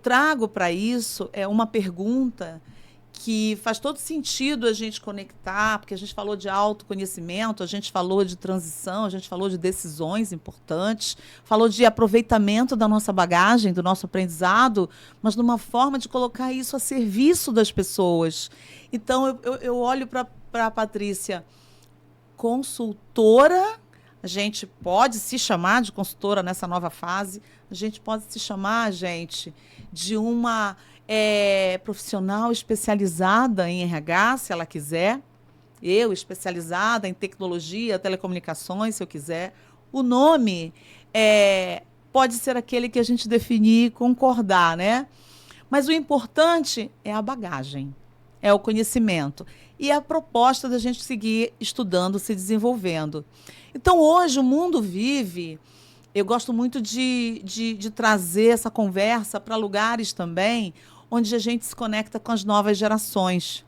trago para isso uma pergunta que faz todo sentido a gente conectar, porque a gente falou de autoconhecimento, a gente falou de transição, a gente falou de decisões importantes, falou de aproveitamento da nossa bagagem, do nosso aprendizado, mas numa forma de colocar isso a serviço das pessoas. Então, eu olho para a Patrícia, consultora. A gente pode se chamar de consultora nessa nova fase, a gente pode se chamar, gente, de uma profissional especializada em RH, se ela quiser. Eu, especializada em tecnologia, telecomunicações, se eu quiser. O nome pode ser aquele que a gente definir e concordar, né? Mas o importante é a bagagem, é o conhecimento e a proposta da gente seguir estudando, se desenvolvendo. Então, hoje, o mundo vive... Eu gosto muito de trazer essa conversa para lugares também onde a gente se conecta com as novas gerações.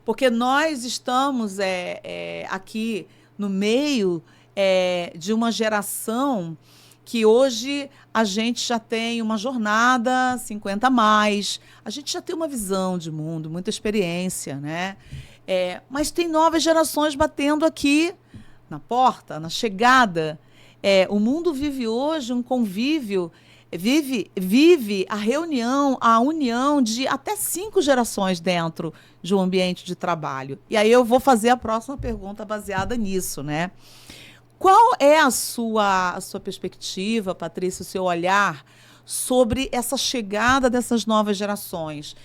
Porque nós estamos aqui no meio de uma geração que hoje a gente já tem uma jornada 50 a mais, a gente já tem uma visão de mundo, muita experiência, né? Mas tem novas gerações batendo aqui na porta, na chegada. O mundo vive hoje um convívio, vive a reunião, a união de até 5 gerações dentro de um ambiente de trabalho. E aí eu vou fazer a próxima pergunta baseada nisso, né? Qual é a sua perspectiva, Patrícia, o seu olhar sobre essa chegada dessas novas gerações?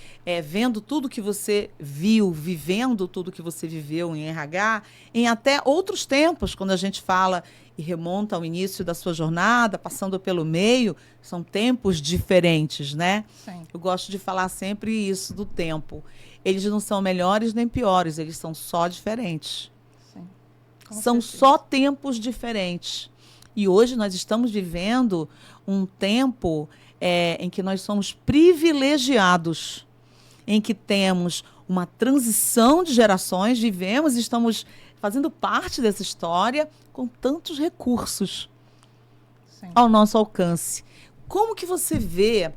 Vendo tudo que você viu, vivendo tudo que você viveu em RH, em até outros tempos, quando a gente fala e remonta ao início da sua jornada, passando pelo meio, são tempos diferentes, né? Sim. Eu gosto de falar sempre isso do tempo. Eles não são melhores nem piores, eles são só diferentes. Sim. São só tempos diferentes. E hoje nós estamos vivendo um tempo em que nós somos privilegiados, em que temos uma transição de gerações, vivemos e estamos fazendo parte dessa história com tantos recursos ao nosso alcance. Como que você vê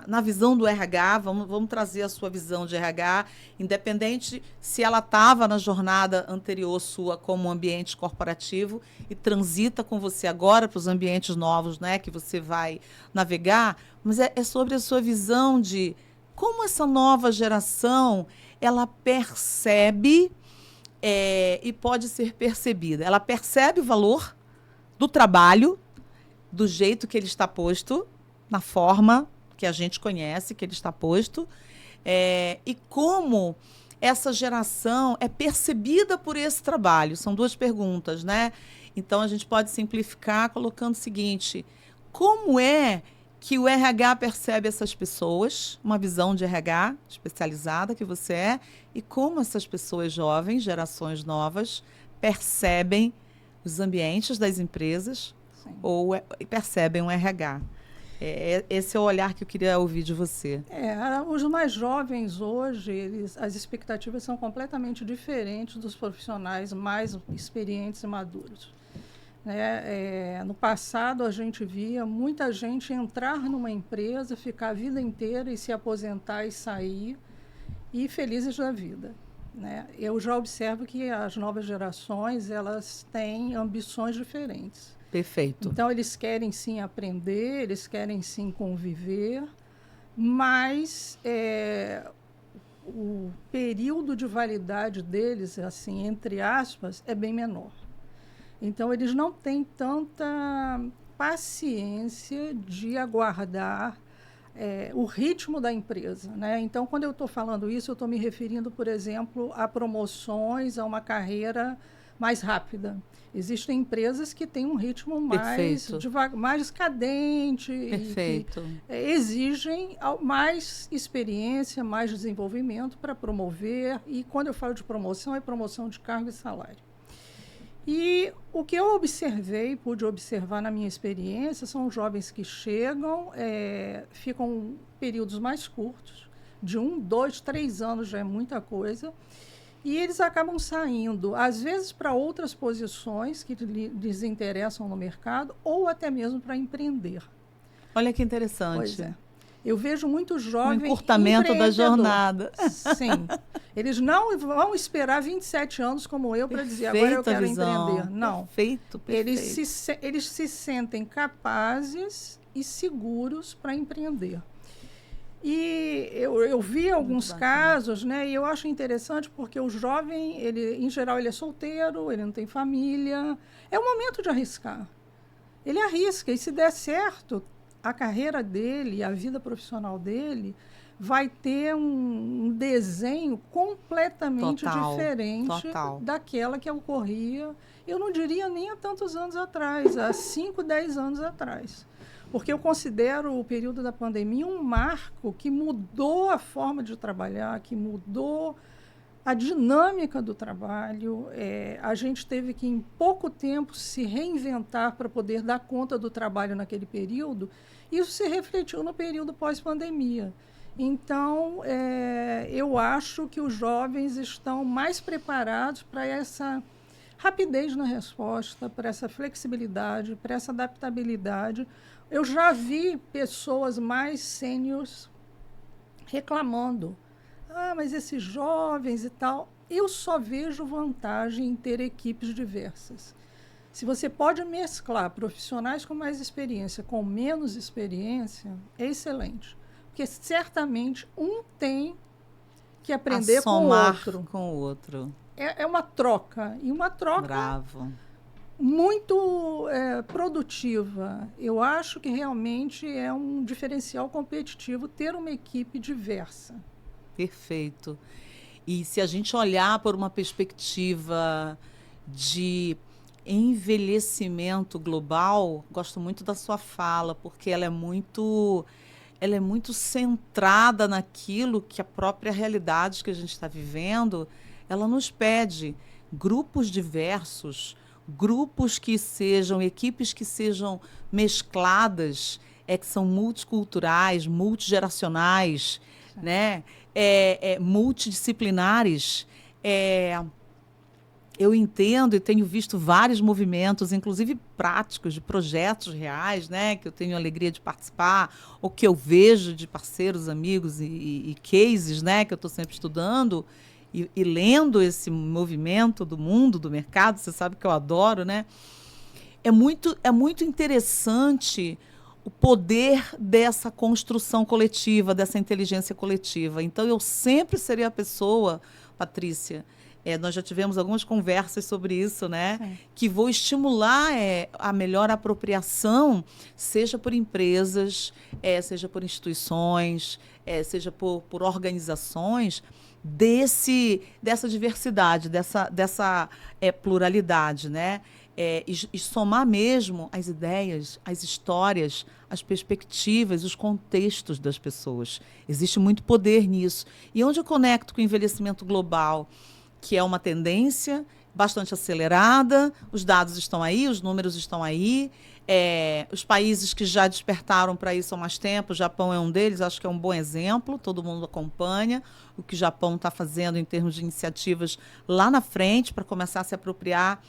na visão do RH, vamos trazer a sua visão de RH, independente se ela estava na jornada anterior sua como ambiente corporativo e transita com você agora para os ambientes novos, né, que você vai navegar, mas é sobre a sua visão de como essa nova geração ela percebe e pode ser percebida. Ela percebe o valor do trabalho, do jeito que ele está posto, na forma que a gente conhece, que ele está posto, e como essa geração é percebida por esse trabalho. São 2 perguntas, né? Então, a gente pode simplificar colocando o seguinte: como é que o RH percebe essas pessoas, uma visão de RH especializada que você é, e como essas pessoas jovens, gerações novas, percebem os ambientes das empresas ou percebem o RH. Esse é o olhar que eu queria ouvir de você. Os mais jovens hoje, as expectativas são completamente diferentes dos profissionais mais experientes e maduros. No passado, a gente via muita gente entrar numa empresa, ficar a vida inteira e se aposentar e sair, e felizes da vida. Eu já observo que as novas gerações elas têm ambições diferentes. Perfeito. Então, eles querem sim aprender, eles querem sim conviver, mas o período de validade deles, assim, entre aspas, é bem menor. Então, eles não têm tanta paciência de aguardar o ritmo da empresa, né? Então, quando eu estou falando isso, eu estou me referindo, por exemplo, a promoções, a uma carreira mais rápida. Existem empresas que têm um ritmo mais devagar, mais cadente, Perfeito. E que exigem mais experiência, mais desenvolvimento para promover. E quando eu falo de promoção, é promoção de cargo e salário. E o que eu pude observar na minha experiência, são jovens que chegam, ficam períodos mais curtos, de 1, 2, 3 anos já é muita coisa, e eles acabam saindo, às vezes, para outras posições que lhes interessam no mercado, ou até mesmo para empreender. Olha que Pois interessante. é. Eu vejo muito Um jovem encurtamento da empreendedor. jornada. Sim. Eles não vão esperar 27 anos como eu para dizer, agora eu Perfeita quero visão. empreender. Não. Perfeito, perfeito. Eles se sentem capazes e seguros para empreender. E eu vi alguns bacana. casos, né? E eu acho interessante porque o jovem, ele, em geral, ele é solteiro, ele não tem família. É o momento de arriscar. Ele arrisca, e se der certo, a carreira dele, a vida profissional dele, vai ter um desenho completamente Total, diferente total. daquela que ocorria, eu não diria nem há tantos anos atrás, há 5, 10 anos atrás. Porque eu considero o período da pandemia um marco que mudou a forma de trabalhar, que mudou a dinâmica do trabalho. A gente teve que, em pouco tempo, se reinventar para poder dar conta do trabalho naquele período. Isso se refletiu no período pós-pandemia. Então, eu acho que os jovens estão mais preparados para essa rapidez na resposta, para essa flexibilidade, para essa adaptabilidade. Eu já vi pessoas mais sêniores reclamando. Ah, mas esses jovens e tal. Eu só vejo vantagem em ter equipes diversas. Se você pode mesclar profissionais com mais experiência com menos experiência, é excelente. Porque certamente um tem que aprender com o outro. Com o outro. É uma troca. E uma troca Bravo. muito produtiva. Eu acho que realmente é um diferencial competitivo ter uma equipe diversa. Perfeito. E se a gente olhar por uma perspectiva de envelhecimento global, gosto muito da sua fala, porque ela é muito centrada naquilo que a própria realidade que a gente está vivendo, ela nos pede. Grupos diversos, grupos que sejam, equipes que sejam mescladas, que são multiculturais, multigeracionais, né? Multidisciplinares. Eu entendo e tenho visto vários movimentos, inclusive práticos, de projetos reais, né, que eu tenho a alegria de participar, ou que eu vejo de parceiros, amigos e cases, né, que eu estou sempre estudando e lendo esse movimento do mundo, do mercado. Você sabe que eu adoro, né? É muito interessante o poder dessa construção coletiva, dessa inteligência coletiva. Então, eu sempre serei a pessoa, Patrícia, nós já tivemos algumas conversas sobre isso, né? Sim. Que vou estimular a melhor apropriação, seja por empresas, seja por instituições, seja por organizações, dessa diversidade, dessa pluralidade, né? E somar mesmo as ideias, as histórias, as perspectivas, os contextos das pessoas. Existe muito poder nisso. E onde eu conecto com o envelhecimento global, que é uma tendência bastante acelerada, os dados estão aí, os números estão aí, os países que já despertaram para isso há mais tempo, o Japão é um deles, acho que é um bom exemplo, todo mundo acompanha o que o Japão está fazendo em termos de iniciativas lá na frente para começar a se apropriar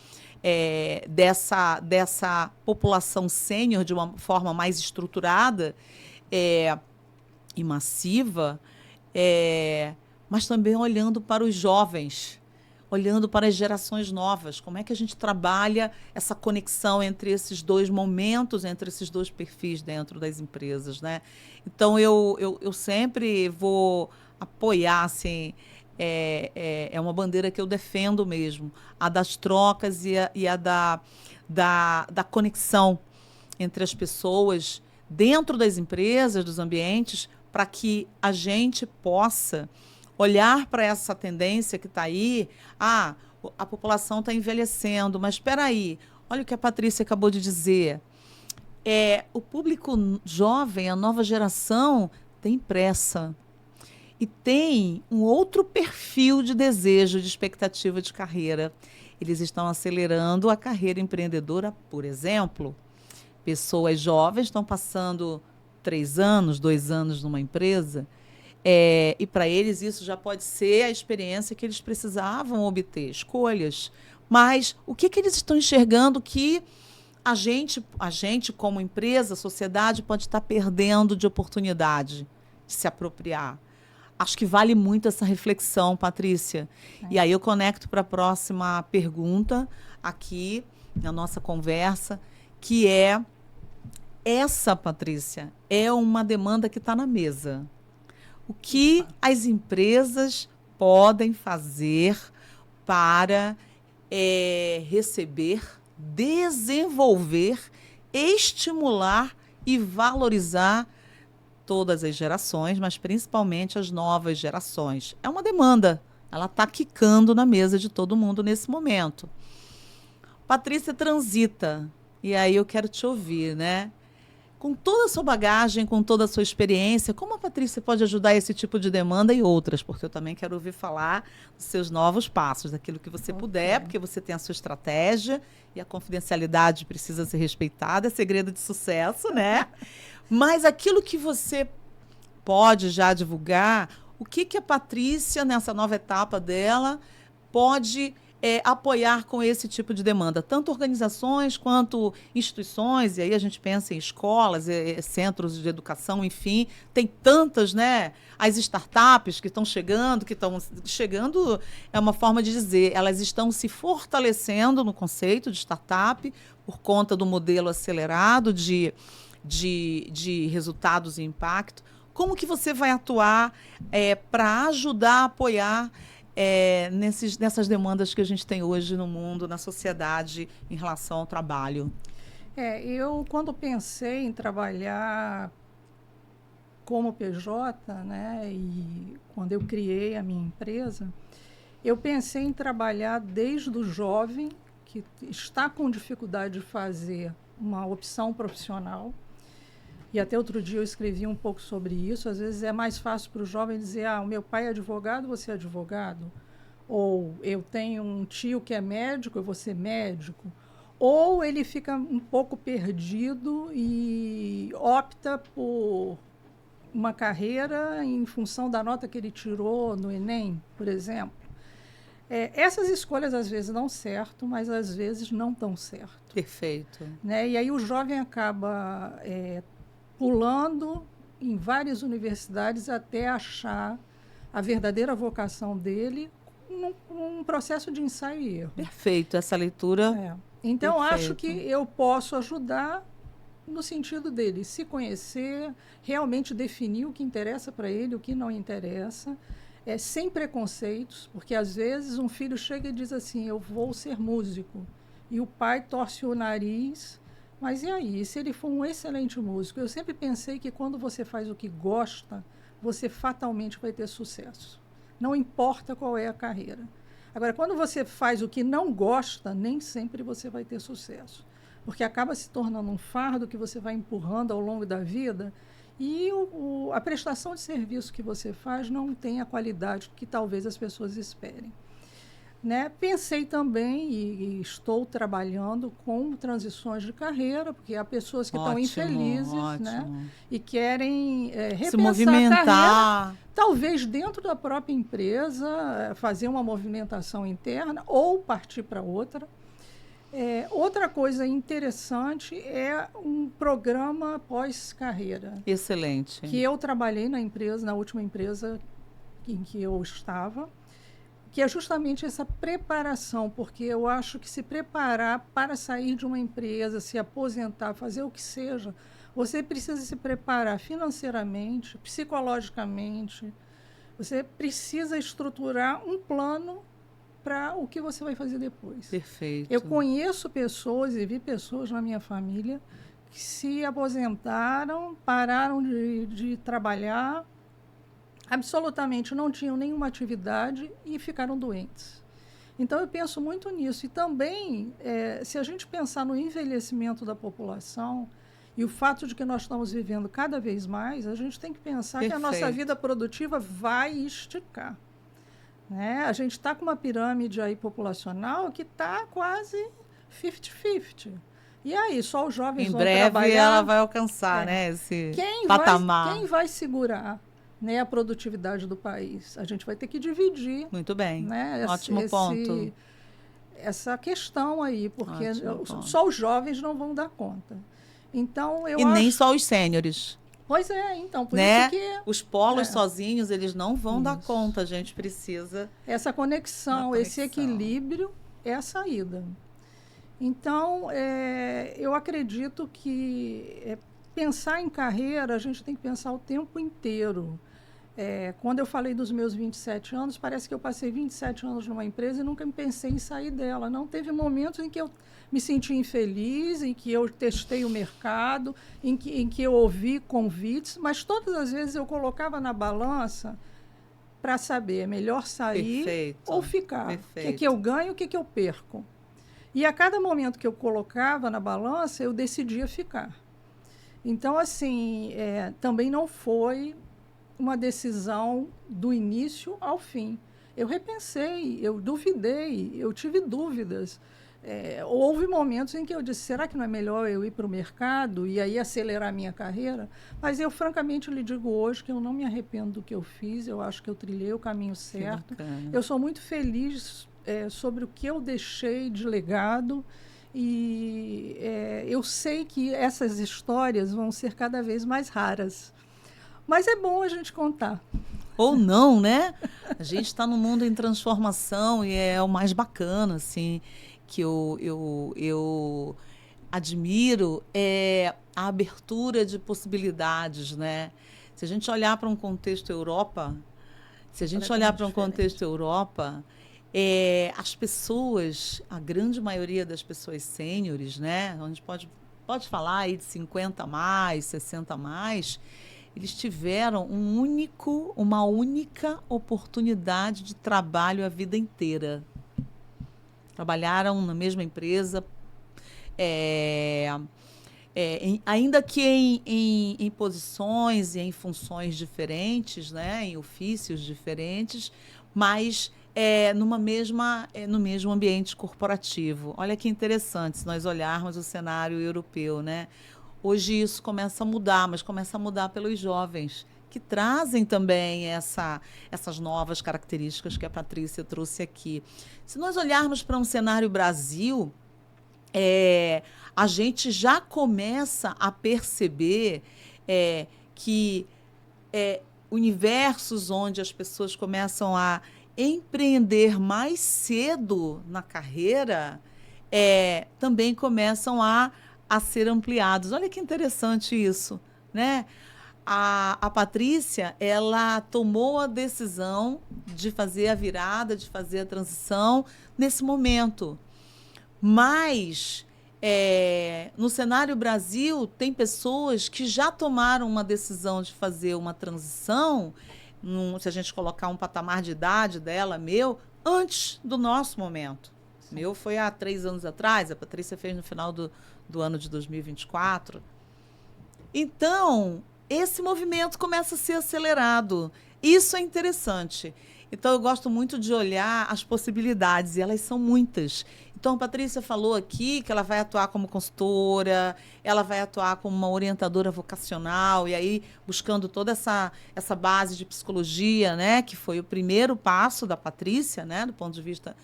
dessa população sênior de uma forma mais estruturada e massiva, mas também olhando para os jovens, olhando para as gerações novas. Como é que a gente trabalha essa conexão entre esses dois momentos, entre esses dois perfis dentro das empresas, né? Então, eu sempre vou apoiar, assim, é uma bandeira que eu defendo mesmo, a das trocas e a da conexão entre as pessoas dentro das empresas, dos ambientes, para que a gente possa olhar para essa tendência que está aí. A população está envelhecendo, mas espera aí, olha o que a Patrícia acabou de dizer. O público jovem, a nova geração, tem pressa. E tem um outro perfil de desejo, de expectativa de carreira. Eles estão acelerando a carreira empreendedora, por exemplo. Pessoas jovens estão passando 3 anos, 2 anos numa empresa, e para eles isso já pode ser a experiência que eles precisavam obter, escolhas. Mas o que eles estão enxergando que a gente como empresa, sociedade, pode estar perdendo de oportunidade de se apropriar. Acho que vale muito essa reflexão, Patrícia. E aí eu conecto para a próxima pergunta aqui na nossa conversa, que é essa, Patrícia, é uma demanda que está na mesa. O que as empresas podem fazer para receber, desenvolver, estimular e valorizar todas as gerações, mas principalmente as novas gerações? É uma demanda, ela está quicando na mesa de todo mundo nesse momento. Patrícia transita, e aí eu quero te ouvir, né? Com toda a sua bagagem, com toda a sua experiência, como a Patrícia pode ajudar esse tipo de demanda e outras? Porque eu também quero ouvir falar dos seus novos passos, daquilo que você puder, porque você tem a sua estratégia e a confidencialidade precisa ser respeitada, é segredo de sucesso, né? Mas aquilo que você pode já divulgar, o que a Patrícia, nessa nova etapa dela, pode apoiar com esse tipo de demanda? Tanto organizações quanto instituições, e aí a gente pensa em escolas, centros de educação, enfim, tem tantas, né? As startups que estão chegando, é uma forma de dizer, elas estão se fortalecendo no conceito de startup por conta do modelo acelerado de resultados e impacto. Como que você vai atuar para ajudar a apoiar nessas demandas que a gente tem hoje no mundo, na sociedade, em relação ao trabalho? Eu, quando pensei em trabalhar como PJ, né, e quando eu criei a minha empresa, eu pensei em trabalhar desde o jovem que está com dificuldade de fazer uma opção profissional. E até outro dia eu escrevi um pouco sobre isso. Às vezes é mais fácil para o jovem dizer, o meu pai é advogado, você é advogado. Ou eu tenho um tio que é médico, eu vou ser médico. Ou ele fica um pouco perdido e opta por uma carreira em função da nota que ele tirou no Enem, por exemplo. Essas escolhas às vezes dão certo, mas às vezes não dão certo. Perfeito. Né? E aí o jovem acaba pulando em várias universidades até achar a verdadeira vocação dele num processo de ensaio e erro. Perfeito, essa leitura. Então, perfeito. Acho que eu posso ajudar no sentido dele se conhecer, realmente definir o que interessa para ele, o que não interessa, sem preconceitos, porque às vezes um filho chega e diz assim, eu vou ser músico, e o pai torce o nariz. Mas e aí, se ele for um excelente músico? Eu sempre pensei que quando você faz o que gosta, você fatalmente vai ter sucesso. Não importa qual é a carreira. Agora, quando você faz o que não gosta, nem sempre você vai ter sucesso. Porque acaba se tornando um fardo que você vai empurrando ao longo da vida e a prestação de serviço que você faz não tem a qualidade que talvez as pessoas esperem. Né? Pensei também e estou trabalhando com transições de carreira, porque há pessoas que estão infelizes, né? E querem repensar se movimentar. A carreira, talvez dentro da própria empresa, fazer uma movimentação interna ou partir para outra. Outra coisa interessante é um programa pós-carreira. Excelente. Que eu trabalhei na última empresa em que eu estava, que é justamente essa preparação, porque eu acho que se preparar para sair de uma empresa, se aposentar, fazer o que seja, você precisa se preparar financeiramente, psicologicamente, você precisa estruturar um plano para o que você vai fazer depois. Perfeito. Eu conheço pessoas e vi pessoas na minha família que se aposentaram, pararam de trabalhar, absolutamente não tinham nenhuma atividade e ficaram doentes. Então, eu penso muito nisso. E também, se a gente pensar no envelhecimento da população e o fato de que nós estamos vivendo cada vez mais, a gente tem que pensar que a nossa vida produtiva vai esticar. Né? A gente está com uma pirâmide aí populacional que está quase 50-50. E aí, só os jovens vão trabalhar. Em breve ela vai alcançar, né, esse patamar. Quem vai segurar, né, a produtividade do país? A gente vai ter que dividir. Muito bem. Né, ótimo ponto. essa questão aí, porque Ótimo, só os jovens não vão dar conta. Então, eu e acho... nem só os sêniores. Pois é, então, por Né? isso que... Os polos sozinhos, eles não vão dar Isso. conta. A gente precisa Essa conexão, esse equilíbrio é a saída. Então, eu acredito que pensar em carreira, a gente tem que pensar o tempo inteiro. Quando eu falei dos meus 27 anos, parece que eu passei 27 anos numa empresa e nunca me pensei em sair dela. Não teve momentos em que eu me senti infeliz, em que eu testei o mercado, em que eu ouvi convites, mas todas as vezes eu colocava na balança para saber, é melhor sair ou ficar. O que eu ganho, o que eu perco. E a cada momento que eu colocava na balança, eu decidia ficar. Então, assim, também não foi uma decisão do início ao fim. Eu repensei, eu duvidei, eu tive dúvidas. Houve momentos em que eu disse, será que não é melhor eu ir para o mercado e aí acelerar a minha carreira? Mas eu, francamente, lhe digo hoje que eu não me arrependo do que eu fiz, eu acho que eu trilhei o caminho certo. Eu sou muito feliz sobre o que eu deixei de legado e eu sei que essas histórias vão ser cada vez mais raras. Mas é bom a gente contar. Ou não, né? A gente está num mundo em transformação e é o mais bacana, assim, que eu admiro a abertura de possibilidades, né? Se a gente olhar para um contexto Europa, as pessoas, a grande maioria das pessoas sêniores, né? A gente pode falar aí de 50 a mais, 60 a mais, eles tiveram uma única oportunidade de trabalho a vida inteira. Trabalharam na mesma empresa, ainda que em posições e em funções diferentes, né, em ofícios diferentes, mas no mesmo ambiente corporativo. Olha que interessante, se nós olharmos o cenário europeu, né? Hoje isso começa a mudar, mas começa a mudar pelos jovens, que trazem também essas novas características que a Patrícia trouxe aqui. Se nós olharmos para um cenário Brasil, a gente já começa a perceber que universos onde as pessoas começam a empreender mais cedo na carreira também começam a ser ampliados. Olha que interessante isso, né? A Patrícia, ela tomou a decisão de fazer a virada, de fazer a transição nesse momento. Mas, no cenário Brasil, tem pessoas que já tomaram uma decisão de fazer uma transição, se a gente colocar um patamar de idade dela, antes do nosso momento. Sim. Meu foi há 3 anos atrás, a Patrícia fez no final do ano de 2024. Então, esse movimento começa a ser acelerado. Isso é interessante. Então, eu gosto muito de olhar as possibilidades, e elas são muitas. Então, a Patrícia falou aqui que ela vai atuar como consultora, ela vai atuar como uma orientadora vocacional, e aí buscando toda essa base de psicologia, né, que foi o primeiro passo da Patrícia, né, do ponto de vista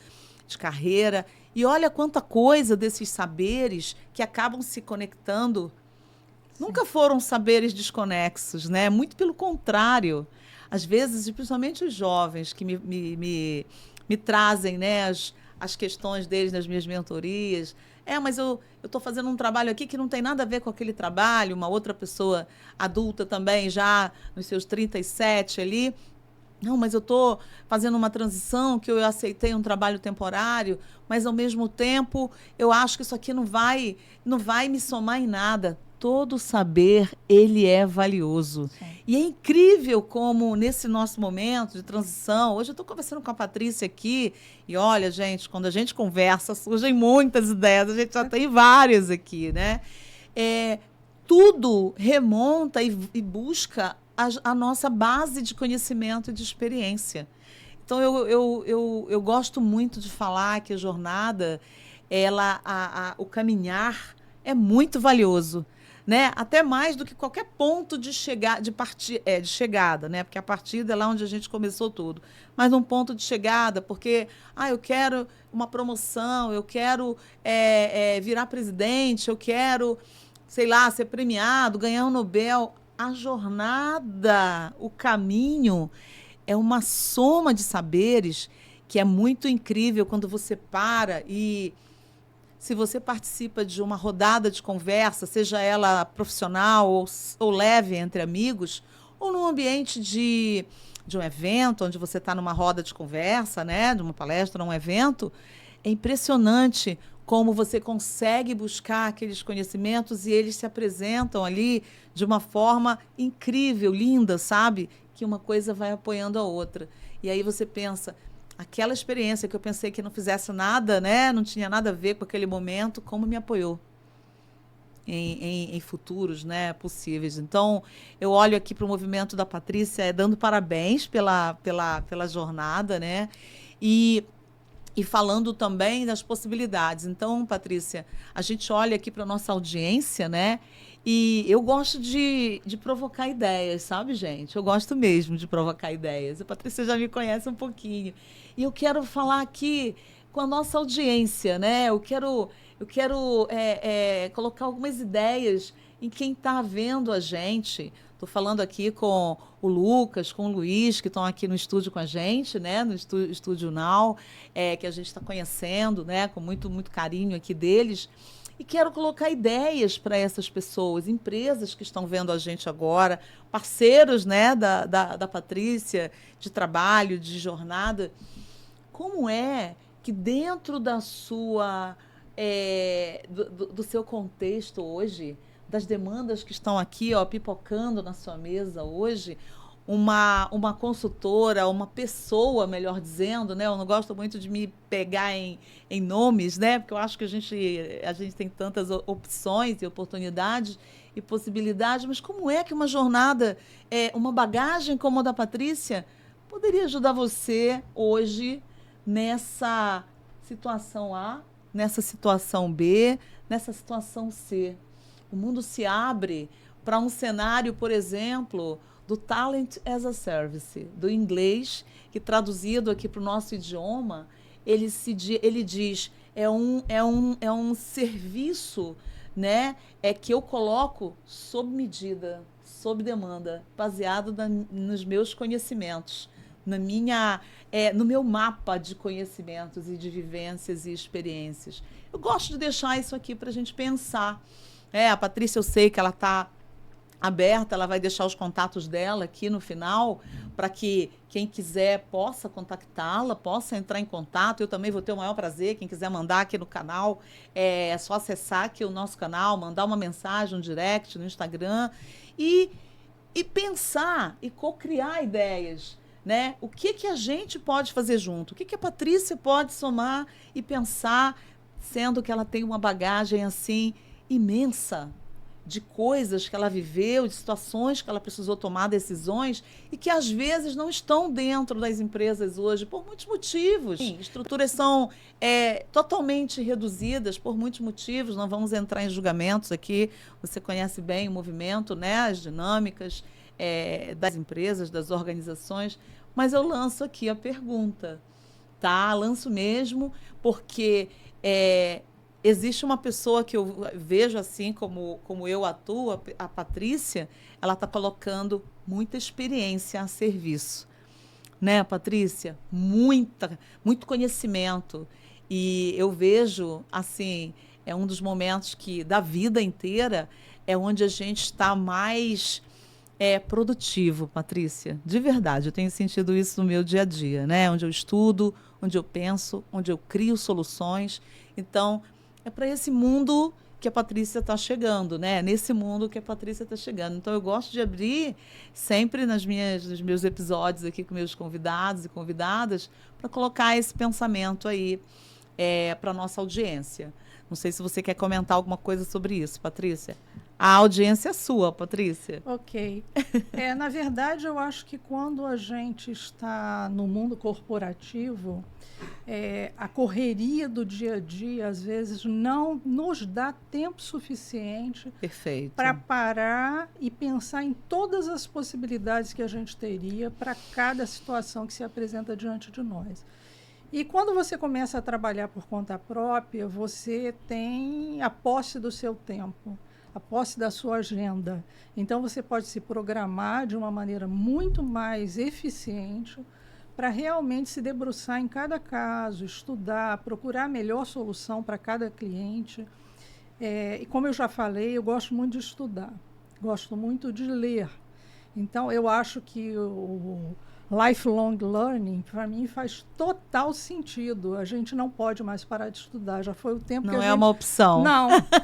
de carreira. E olha quanta coisa desses saberes que acabam se conectando. Sim. Nunca foram saberes desconexos, né? Muito pelo contrário. Às vezes, principalmente os jovens que me trazem, né, as questões deles nas minhas mentorias. Mas eu estou fazendo um trabalho aqui que não tem nada a ver com aquele trabalho. Uma outra pessoa adulta também, já nos seus 37 ali. Não, mas eu estou fazendo uma transição, que eu aceitei um trabalho temporário, mas, ao mesmo tempo, eu acho que isso aqui não vai me somar em nada. Todo saber, ele é valioso. Sim. E é incrível como, nesse nosso momento de transição, hoje eu estou conversando com a Patrícia aqui, e olha, gente, quando a gente conversa, surgem muitas ideias, a gente já tem várias aqui, né? Tudo remonta e busca a nossa base de conhecimento e de experiência. Então, eu gosto muito de falar que a jornada, o caminhar é muito valioso, né? Até mais do que qualquer ponto de chegada, né? Porque a partida é lá onde a gente começou tudo. Mas um ponto de chegada, porque eu quero uma promoção, eu quero virar presidente, eu quero, sei lá, ser premiado, ganhar um Nobel. A jornada, o caminho, é uma soma de saberes que é muito incrível quando você para e se você participa de uma rodada de conversa, seja ela profissional ou leve entre amigos, ou num ambiente de um evento, onde você está numa roda de conversa, né, de uma palestra, um evento, é impressionante como você consegue buscar aqueles conhecimentos e eles se apresentam ali de uma forma incrível, linda, sabe? Que uma coisa vai apoiando a outra. E aí você pensa, aquela experiência que eu pensei que não fizesse nada, né? Não tinha nada a ver com aquele momento, como me apoiou em futuros, né, possíveis. Então, eu olho aqui para o movimento da Patrícia dando parabéns pela jornada, né? E falando também das possibilidades. Então, Patrícia, a gente olha aqui para a nossa audiência, né? E eu gosto de provocar ideias, sabe, gente? Eu gosto mesmo de provocar ideias. A Patrícia já me conhece um pouquinho. E eu quero falar aqui com a nossa audiência, né? Eu quero colocar algumas ideias em quem está vendo a gente. Estou falando aqui com o Lucas, com o Luiz, que estão aqui no estúdio com a gente, né? No estúdio Now, que a gente está conhecendo, né? Com muito, muito carinho aqui deles. E quero colocar ideias para essas pessoas, empresas que estão vendo a gente agora, parceiros, né, da Patrícia, de trabalho, de jornada. Como é que dentro da sua, do seu contexto hoje, das demandas que estão aqui, ó, pipocando na sua mesa hoje, uma consultora, uma pessoa, melhor dizendo, né? Eu não gosto muito de me pegar em nomes, né? Porque eu acho que a gente tem tantas opções e oportunidades e possibilidades, mas como é que uma jornada, uma bagagem como a da Patrícia, poderia ajudar você hoje nessa situação A, nessa situação B, nessa situação C? O mundo se abre para um cenário, por exemplo, do Talent as a Service, do inglês, que traduzido aqui para o nosso idioma, ele diz, é um serviço, né, que eu coloco sob medida, sob demanda, baseado nos meus conhecimentos, no meu mapa de conhecimentos e de vivências e experiências. Eu gosto de deixar isso aqui para a gente pensar. A Patrícia, eu sei que ela está aberta, ela vai deixar os contatos dela aqui no final, para que quem quiser possa contactá-la, possa entrar em contato. Eu também vou ter o maior prazer, quem quiser mandar aqui no canal, é só acessar aqui o nosso canal, mandar uma mensagem, um direct no Instagram e pensar e co-criar ideias, né? O que a gente pode fazer junto? O que a Patrícia pode somar e pensar, sendo que ela tem uma bagagem assim imensa de coisas que ela viveu, de situações que ela precisou tomar decisões e que às vezes não estão dentro das empresas hoje por muitos motivos. Sim, estruturas são totalmente reduzidas por muitos motivos, não vamos entrar em julgamentos aqui, você conhece bem o movimento, né, as dinâmicas das empresas, das organizações, mas eu lanço aqui a pergunta, tá? Lanço mesmo, porque existe uma pessoa que eu vejo assim como eu atuo, a Patrícia, ela está colocando muita experiência a serviço. Né, Patrícia? Muito conhecimento. E eu vejo, assim, é um dos momentos da vida inteira, é onde a gente está mais produtivo, Patrícia. De verdade, eu tenho sentido isso no meu dia a dia, né? Onde eu estudo, onde eu penso, onde eu crio soluções. Então, é para esse mundo que a Patrícia está chegando, né? Nesse mundo que a Patrícia está chegando. Então, eu gosto de abrir sempre nos meus episódios aqui com meus convidados e convidadas para colocar esse pensamento aí para a nossa audiência. Não sei se você quer comentar alguma coisa sobre isso, Patrícia. A audiência é sua, Patrícia. Ok. Na verdade, eu acho que quando a gente está no mundo corporativo, a correria do dia a dia, às vezes, não nos dá tempo suficiente para parar e pensar em todas as possibilidades que a gente teria para cada situação que se apresenta diante de nós. E quando você começa a trabalhar por conta própria, você tem a posse do seu tempo, a posse da sua agenda. Então, você pode se programar de uma maneira muito mais eficiente para realmente se debruçar em cada caso, estudar, procurar a melhor solução para cada cliente. E como eu já falei, eu gosto muito de estudar, gosto muito de ler. Então, eu acho que o lifelong learning, para mim, faz total sentido. A gente não pode mais parar de estudar. Já foi o tempo que a gente... Não é uma opção.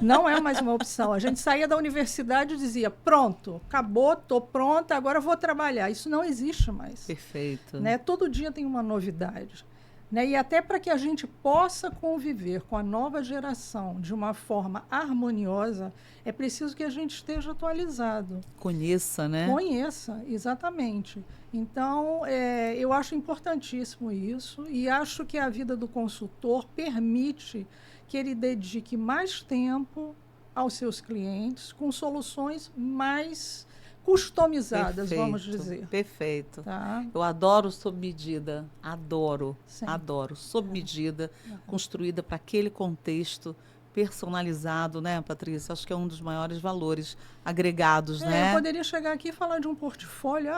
Não é mais uma opção. A gente saía da universidade e dizia, pronto, acabou, estou pronta, agora vou trabalhar. Isso não existe mais. Perfeito. Né? Todo dia tem uma novidade. Né? E até para que a gente possa conviver com a nova geração de uma forma harmoniosa, é preciso que a gente esteja atualizado. Conheça, né? Conheça, exatamente. Então, eu acho importantíssimo isso e acho que a vida do consultor permite que ele dedique mais tempo aos seus clientes com soluções mais customizadas, vamos dizer. Perfeito. Tá? Eu adoro sob medida, adoro, Sim. adoro, sob medida, construída para aquele contexto personalizado, né, Patrícia? Acho que é um dos maiores valores agregados, né? Eu poderia chegar aqui e falar de um portfólio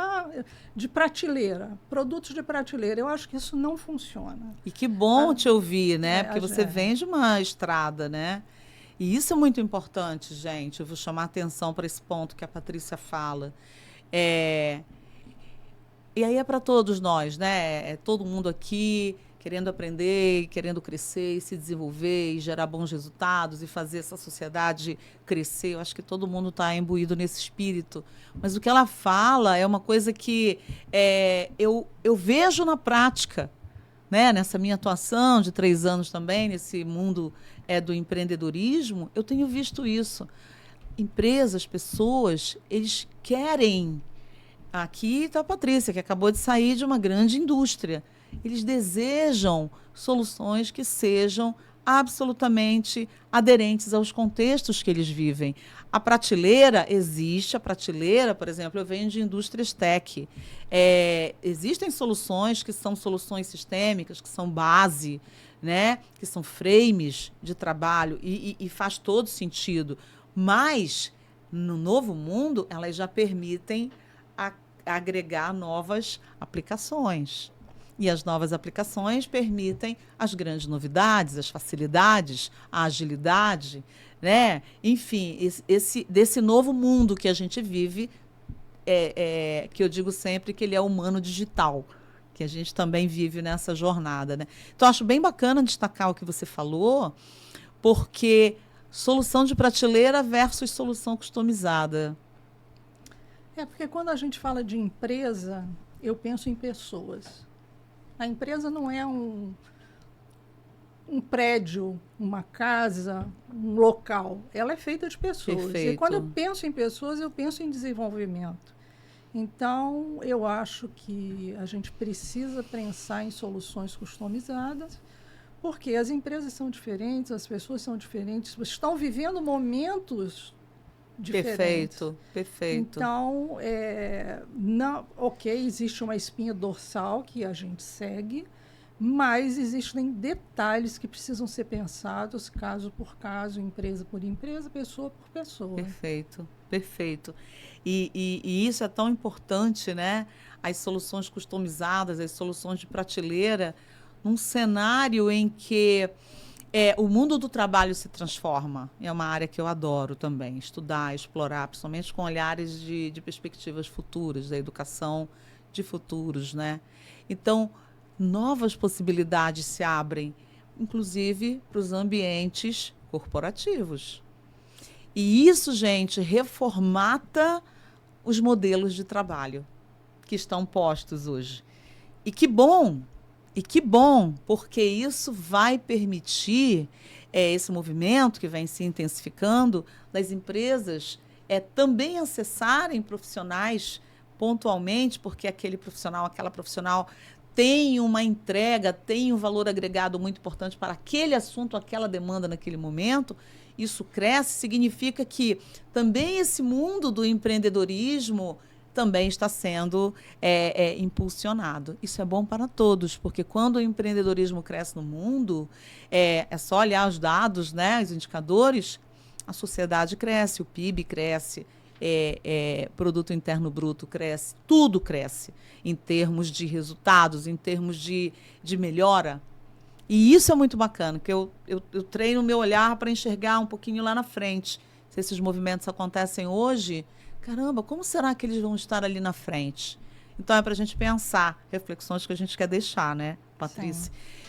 de prateleira, produtos de prateleira. Eu acho que isso não funciona. E que bom te ouvir, né? Porque você vem de uma estrada, né? E isso é muito importante, gente. Eu vou chamar a atenção para esse ponto que a Patrícia fala. E aí é para todos nós, né? É todo mundo aqui querendo aprender, querendo crescer e se desenvolver e gerar bons resultados e fazer essa sociedade crescer. Eu acho que todo mundo está imbuído nesse espírito. Mas o que ela fala é uma coisa que eu vejo na prática, né? Nessa minha atuação de 3 anos também, nesse mundo do empreendedorismo, eu tenho visto isso. Empresas, pessoas, eles querem... Aqui está a Patrícia, que acabou de sair de uma grande indústria. Eles desejam soluções que sejam absolutamente aderentes aos contextos que eles vivem. A prateleira existe, por exemplo, eu venho de indústrias tech. Existem soluções que são soluções sistêmicas, que são base, né? Que são frames de trabalho e faz todo sentido. Mas, no novo mundo, elas já permitem agregar novas aplicações. E as novas aplicações permitem as grandes novidades, as facilidades, a agilidade, né? Enfim, desse novo mundo que a gente vive, que eu digo sempre que ele é humano digital, que a gente também vive nessa jornada, né? Então, acho bem bacana destacar o que você falou, porque solução de prateleira versus solução customizada. Porque quando a gente fala de empresa, eu penso em pessoas. A empresa não é um prédio, uma casa, um local. Ela é feita de pessoas. Perfeito. E quando eu penso em pessoas, eu penso em desenvolvimento. Então, eu acho que a gente precisa pensar em soluções customizadas, porque as empresas são diferentes, as pessoas são diferentes, estão vivendo momentos diferentes. Perfeito. Então, existe uma espinha dorsal que a gente segue, mas existem detalhes que precisam ser pensados caso por caso, empresa por empresa, pessoa por pessoa. Perfeito. E isso é tão importante, né? As soluções customizadas, as soluções de prateleira, num cenário em que o mundo do trabalho se transforma. É uma área que eu adoro também, estudar, explorar, principalmente com olhares de perspectivas futuras, da educação de futuros, né? Então, novas possibilidades se abrem, inclusive para os ambientes corporativos. E isso, gente, reformata os modelos de trabalho que estão postos hoje. E que bom E que bom, porque isso vai permitir esse movimento que vem se intensificando das empresas também acessarem profissionais pontualmente, porque aquele profissional, aquela profissional tem uma entrega, tem um valor agregado muito importante para aquele assunto, aquela demanda naquele momento. Isso cresce, significa que também esse mundo do empreendedorismo também está sendo impulsionado. Isso é bom para todos, porque quando o empreendedorismo cresce no mundo, é só olhar os dados, né, os indicadores, a sociedade cresce, o PIB cresce, Produto Interno Bruto cresce, tudo cresce em termos de resultados, em termos de melhora. E isso é muito bacana, que eu treino o meu olhar para enxergar um pouquinho lá na frente. Se esses movimentos acontecem hoje, caramba, como será que eles vão estar ali na frente? Então é para a gente pensar, reflexões que a gente quer deixar, né, Patrícia? Sim.